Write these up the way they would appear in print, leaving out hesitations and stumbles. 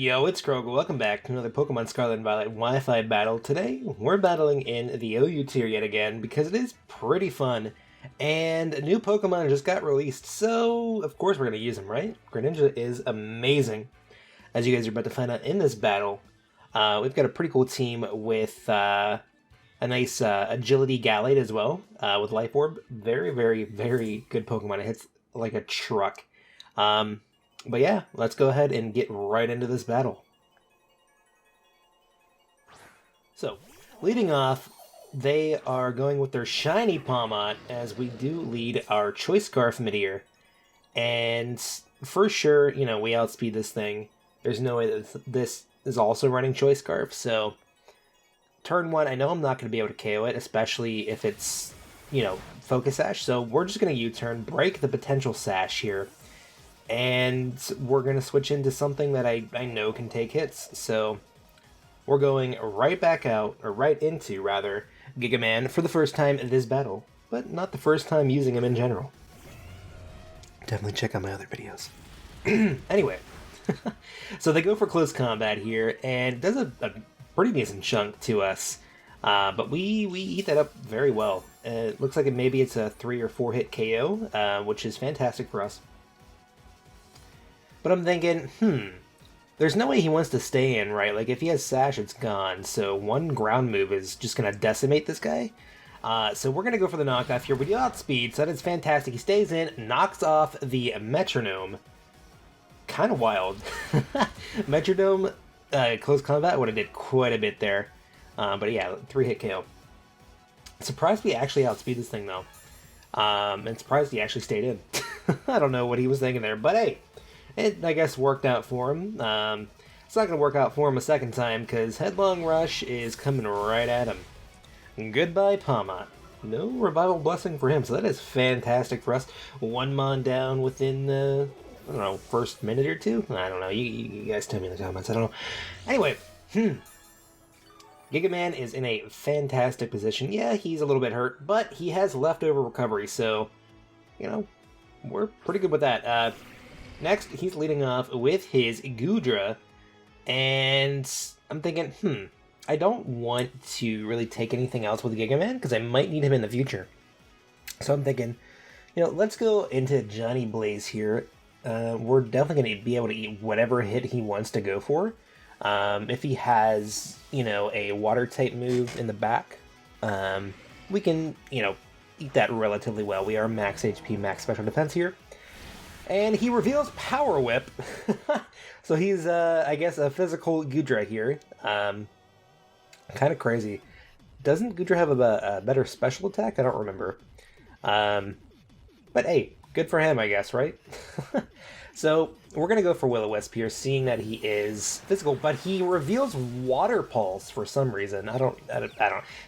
Yo, it's Crogol. Welcome back to another Pokemon Scarlet and Violet Wi-Fi battle. Today, we're battling in the OU tier yet again because it is pretty fun. And a new Pokemon just got released, so of course we're going to use them, right? Greninja is amazing. As you guys are about to find out in this battle, we've got a pretty cool team with a nice Agility Gallade as well, with Life Orb. Very, very, very good Pokemon. It hits like a truck. But yeah, let's go ahead and get right into this battle. So, leading off, they are going with their Shiny Palmot, as we do lead our Choice Scarf Midier. And for sure, you know, we outspeed this thing. There's no way that this is also running Choice Scarf, so turn one, I know I'm not going to be able to KO it, especially if it's, you know, Focus Sash. So we're just going to U-turn, break the potential Sash here. And we're going to switch into something that I know can take hits. So we're going right back out, or right into, rather, Giga Man for the first time in this battle. But not the first time using him in general. Definitely check out my other videos. Anyway, so they go for close combat here, and it does a pretty decent chunk to us. But we eat that up very well. It looks like maybe it's a 3 or 4 hit KO, which is fantastic for us. But I'm thinking, there's no way he wants to stay in, right? Like, if he has Sash, it's gone. So one ground move is just going to decimate this guy. So we're going to go for the knockoff here. We do outspeed, so that is fantastic. He stays in, knocks off the Metronome. Kind of wild. Metronome, close combat would have did quite a bit there. But yeah, 3-hit KO. Surprised we actually outspeed this thing, though. And surprised he actually stayed in. I don't know what he was thinking there, but hey. It, I guess, worked out for him. It's not going to work out for him a second time, because Headlong Rush is coming right at him. Goodbye, Palmot. No Revival Blessing for him, so that is fantastic for us. One Mon down within the, I don't know, first minute or two? I don't know. You guys tell me in the comments. I don't know. Anyway, Giga Man is in a fantastic position. Yeah, he's a little bit hurt, but he has leftover recovery, so, you know, we're pretty good with that. Next, he's leading off with his Goodra, and I'm thinking, I don't want to really take anything else with Giga Man, because I might need him in the future. So I'm thinking, you know, let's go into Johnny Blaze here. We're definitely going to be able to eat whatever hit he wants to go for. If he has, you know, a water-type move in the back, we can, you know, eat that relatively well. We are max HP, max special defense here. And he reveals Power Whip. So he's, I guess, a physical Goodra here. Kind of crazy. Doesn't Goodra have a better special attack? I don't remember. But hey, good for him, I guess, right? So we're going to go for Will-O-Wisp here, seeing that he is physical. But he reveals Water Pulse for some reason. I don't.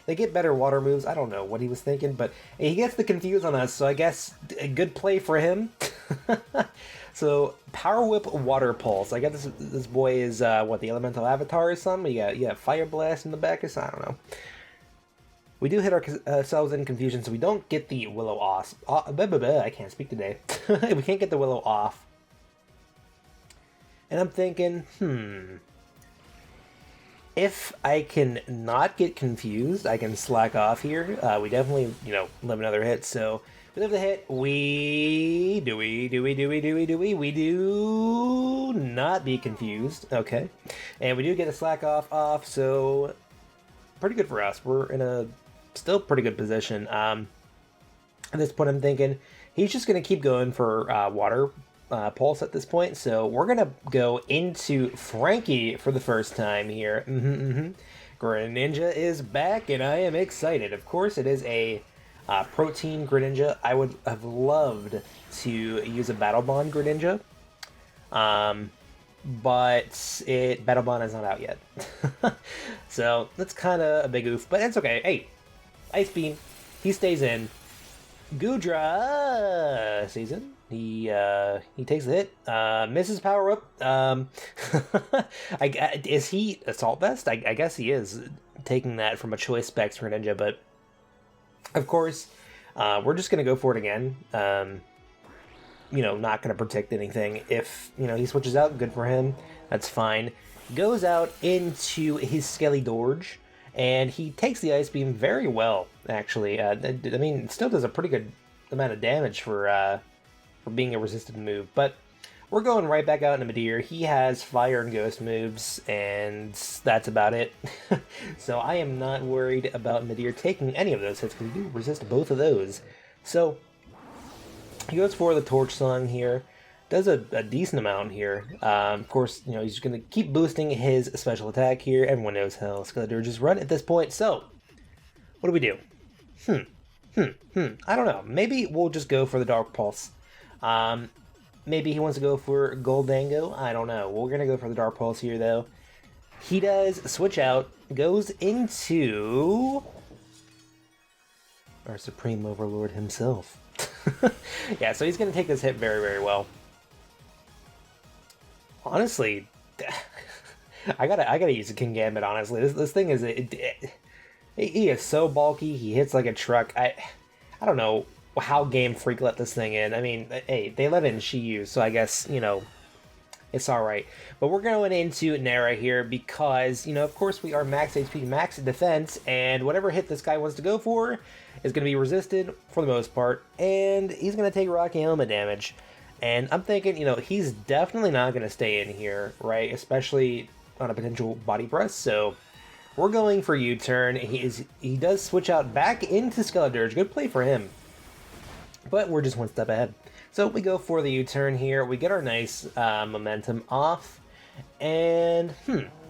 They get better water moves. I don't know what he was thinking. But he gets the confuse on us, so I guess a good play for him. So, Power Whip, Water Pulse. I got this boy is, what, the Elemental Avatar or something? You got Fire Blast in the back or something? I don't know. We do hit ourselves in confusion, so we don't get the Willow-Off. I can't speak today. We can't get the Willow-Off. And I'm thinking, if I can not get confused, I can slack off here. We definitely, you know, live another hit, so... We live the hit. We do not be confused. Okay. And we do get a slack off, so pretty good for us. We're in a still pretty good position. At this point, I'm thinking he's just going to keep going for water pulse at this point. So we're going to go into Frankie for the first time here. Greninja is back, and I am excited. Of course, it is a Protein Greninja. I would have loved to use a Battle Bond Greninja, but Battle Bond is not out yet. So that's kind of a big oof, but it's okay. Hey, Ice Beam, he stays in. Goodra stays in. He takes the hit. Misses Power Whip. Is he Assault Vest? I guess he is, taking that from a Choice Specs Greninja, but of course, we're just going to go for it again. You know, not going to predict anything. If, you know, he switches out, good for him. That's fine. Goes out into his Skelly Dorge, and he takes the Ice Beam very well, actually. I mean, it still does a pretty good amount of damage for being a resisted move, but we're going right back out into Midir. He has Fire and Ghost moves, and that's about it. So I am not worried about Midir taking any of those hits, because we do resist both of those. So he goes for the Torch Song here. Does a decent amount here. Of course, you know, he's going to keep boosting his special attack here. Everyone knows how Skeletor just run at this point. So, what do we do? I don't know. Maybe we'll just go for the Dark Pulse. Maybe he wants to go for Goldango. I don't know. We're going to go for the Dark Pulse here, though. He does switch out. Goes into our Supreme Overlord himself. Yeah, so he's going to take this hit very, very well. Honestly, I gotta use a King Gambit. Honestly, this thing is he is so bulky. He hits like a truck. I don't know how Game Freak let this thing in. I mean, hey, they let in Shiyu, so I guess, you know, it's all right. But we're going into Nara here because, you know, of course we are max HP, max defense, and whatever hit this guy wants to go for is going to be resisted for the most part, and he's going to take Rocky Helmet damage. And I'm thinking, you know, he's definitely not going to stay in here, right? Especially on a potential body press. So we're going for U-turn. He does switch out back into Skeletor. Good play for him. But we're just one step ahead. So we go for the U-turn here. We get our nice momentum off. And,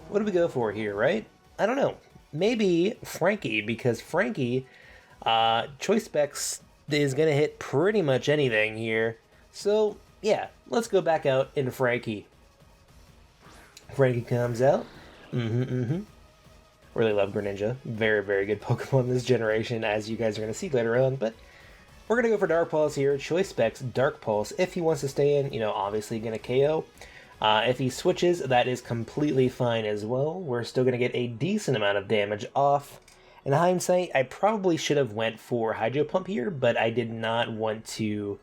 what do we go for here, right? I don't know. Maybe Frankie, because Frankie, Choice Specs is going to hit pretty much anything here. So, yeah, let's go back out into Frankie. Frankie comes out. Really love Greninja. Very, very good Pokemon this generation, as you guys are going to see later on. But we're going to go for Dark Pulse here. Choice Specs, Dark Pulse. If he wants to stay in, you know, obviously going to KO. If he switches, that is completely fine as well. We're still going to get a decent amount of damage off. In hindsight, I probably should have went for Hydro Pump here, but I did not want to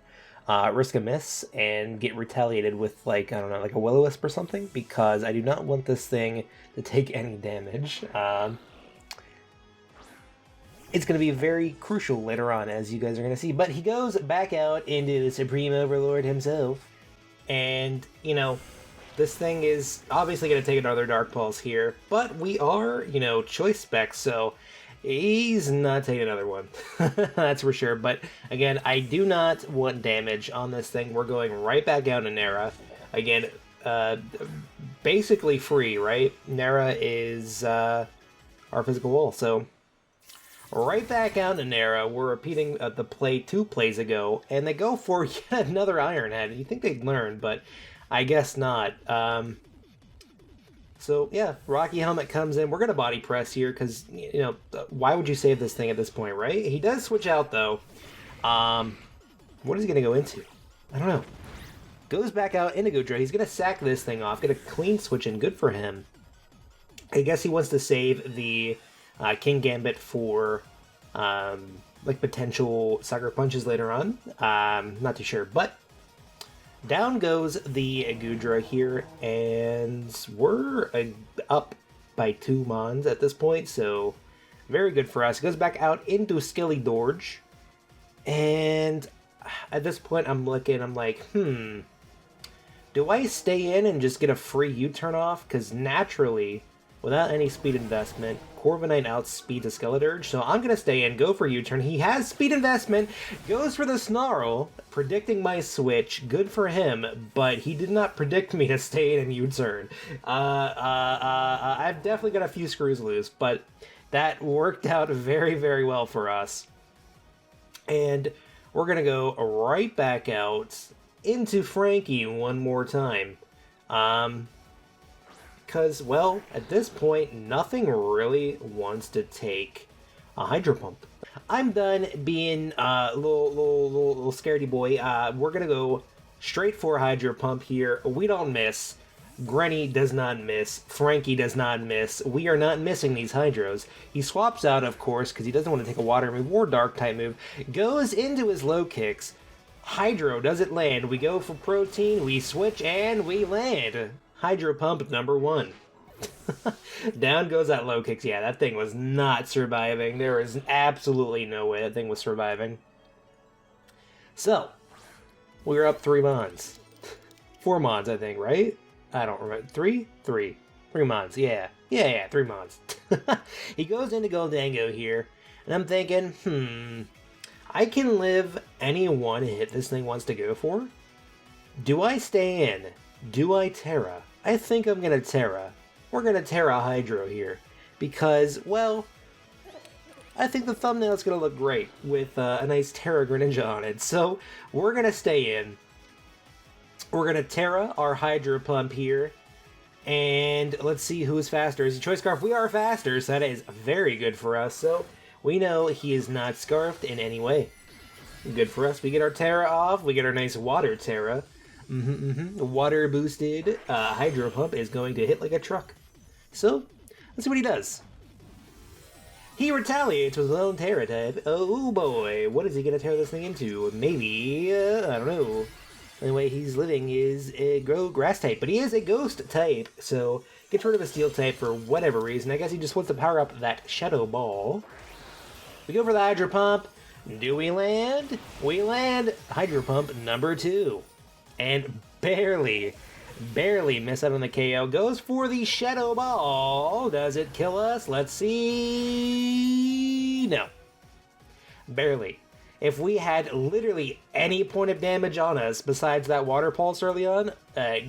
risk a miss and get retaliated with, like, I don't know, like a Will-O-Wisp or something, because I do not want this thing to take any damage. It's going to be very crucial later on, as you guys are going to see. But he goes back out into the Supreme Overlord himself, and, you know, this thing is obviously going to take another Dark Pulse here, but we are, you know, Choice Specs, so he's not taking another one. That's for sure. But again, I do not want damage on this thing. We're going right back out to Nara. Again, basically free, right? Nara is our physical wall. So right back out to Nara. We're repeating the play 2 plays ago, and they go for yet another Iron Head. You think they'd learn, but I guess not. So, yeah, Rocky Helmet comes in. We're going to body press here because, you know, why would you save this thing at this point, right? He does switch out, though. What is he going to go into? I don't know. Goes back out into Goodra. He's going to sack this thing off. Get a clean switch in. Good for him. I guess he wants to save the King Gambit for, like, potential Sucker Punches later on. Not too sure, but down goes the Goodra here, and we're up by 2 Mons at this point, so very good for us. Goes back out into Skelly Dorge, and at this point I'm looking, I'm like, do I stay in and just get a free U-turn off? Because naturally, without any speed investment, Corviknight outspeeds a Skeledirge, so I'm going to stay in, go for U-turn. He has speed investment, goes for the Snarl, predicting my switch. Good for him, but he did not predict me to stay in and U-turn. I've definitely got a few screws loose, but that worked out very, very well for us. And we're going to go right back out into Frankie one more time. Because, well, at this point, nothing really wants to take a Hydro Pump. I'm done being a little scaredy boy. We're going to go straight for Hydro Pump here. We don't miss. Granny does not miss. Frankie does not miss. We are not missing these Hydros. He swaps out, of course, because he doesn't want to take a Water move or Dark type move. Goes into his low kicks. Hydro doesn't land. We go for Protein. We switch and we land. Hydro Pump number 1. Down goes that low kicks. Yeah, that thing was not surviving. There was absolutely no way that thing was surviving. So, we're up 3 mons. 4 mons, I think, right? I don't remember. 3? 3. 3 mons, yeah. Yeah, 3 mons. He goes into Goldango here, and I'm thinking, I can live any one hit this thing wants to go for. Do I stay in? Do I Terra? I think I'm going to Terra. We're going to Terra Hydro here. Because, well, I think the thumbnail is going to look great with a nice Terra Greninja on it. So, we're going to stay in. We're going to Terra our Hydro Pump here. And let's see who is faster. Is it Choice Scarf? We are faster, so that is very good for us. So, we know he is not scarfed in any way. Good for us. We get our Terra off. We get our nice Water Terra. Water boosted Hydro Pump is going to hit like a truck. So, let's see what he does. He retaliates with his own Terra type. Oh boy, what is he going to tear this thing into? Maybe, I don't know. The only way he's living is a grass type, but he is a ghost type, so gets rid of a steel type for whatever reason. I guess he just wants to power up that Shadow Ball. We go for the Hydro Pump. Do we land? We land Hydro Pump number 2. And barely miss out on the KO. Goes for the Shadow Ball. Does it kill us? Let's see. No. Barely. If we had literally any point of damage on us besides that Water Pulse early on,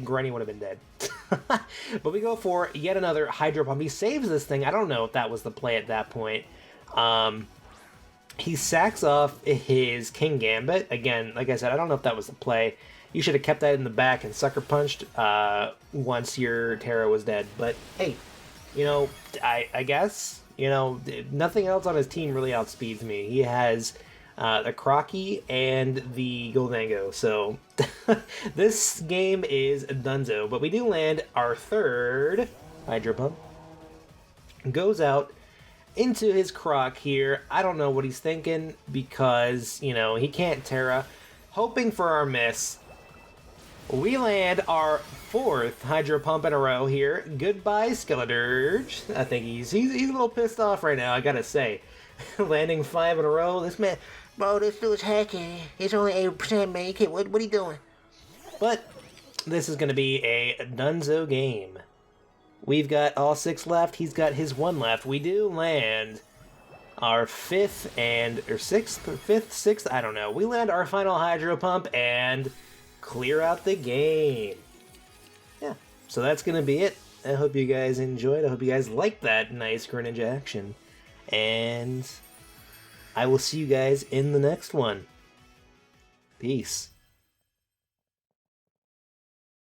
Granny would have been dead. But we go for yet another Hydro Pump. He saves this thing. I don't know if that was the play at that point. He sacks off his King Gambit. Again, like I said, I don't know if that was the play. You should have kept that in the back and sucker punched once your Terra was dead. But hey, you know, I guess, you know, nothing else on his team really outspeeds me. He has the Crocky and the Goldango. So this game is dunzo. But we do land our 3rd Hydro Pump. Goes out into his Croc here. I don't know what he's thinking because, you know, he can't Terra. Hoping for our miss. We land our 4th Hydro Pump in a row here. Goodbye, Skeleturge. I think he's a little pissed off right now, I gotta say. Landing 5 in a row. This man, bro, this dude's hacking. He's only 8% make it. What are you doing? But this is gonna be a dunzo game. We've got all 6 left. He's got his 1 left. We do land our 5th or 6th, I don't know. We land our final Hydro Pump and clear out the game. Yeah, so that's going to be it. I hope you guys enjoyed. I hope you guys liked that nice Greninja action. And I will see you guys in the next one. Peace.